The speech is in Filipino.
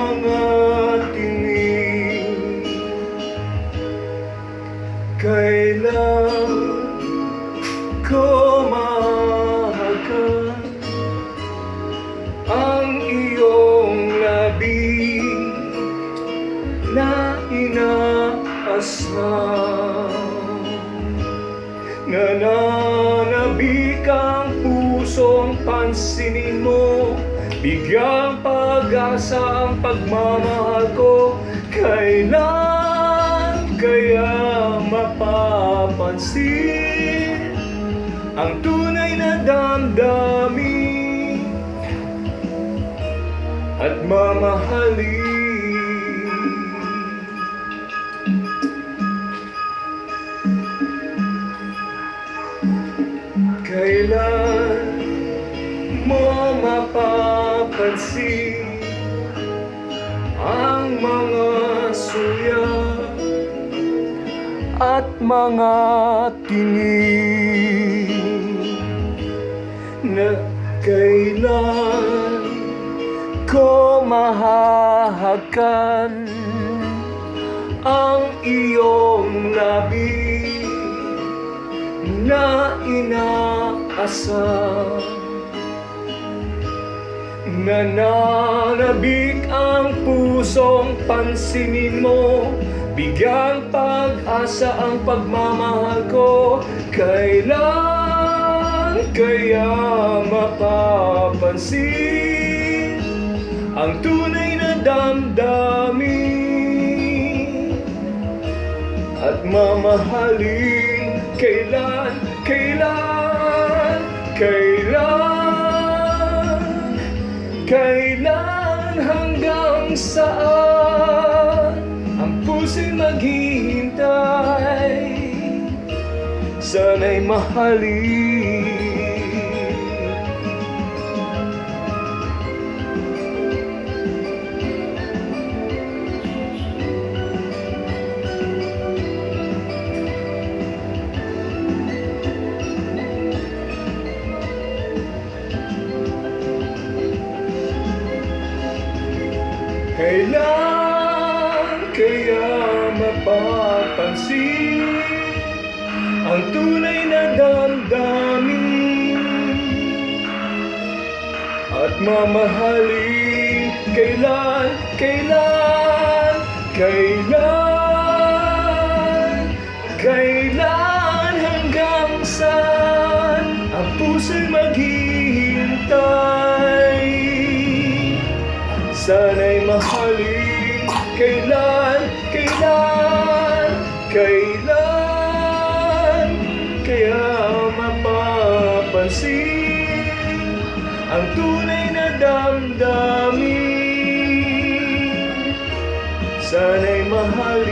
mga tinig. Kailan ko mahahagan ang iyong labi na inaasam? Nananabik ang pusong pansinin mo, bigyang pag-asa ang pagmamahal ko. Kailan kaya mapapansin ang tunay na damdamin at mamahalin? Kailan mo mapapansin ang mga suya at mga tinig na kailan ko mahahagan ang iyong labi na inaasam? Nananabik ang pusong pansinin mo, bigyang pag-asa ang pagmamahal ko. Kailan kaya mapapansin ang tunay na damdamin at mamahalin? Kailan, kailan, kailan, kailan, hanggang saan ang puso'y maghihintay? Sana'y mahalin. Kailan kaya mapapansin ang tunay na damdamin at mamahalin? Kailan, kailan, kailan, kailan, hanggang saan ang puso'y maghihintay? Sana'y mahalin. Kailan, kailan, kailan kaya mapapansin ang tunay na damdamin? Sana'y mahalin.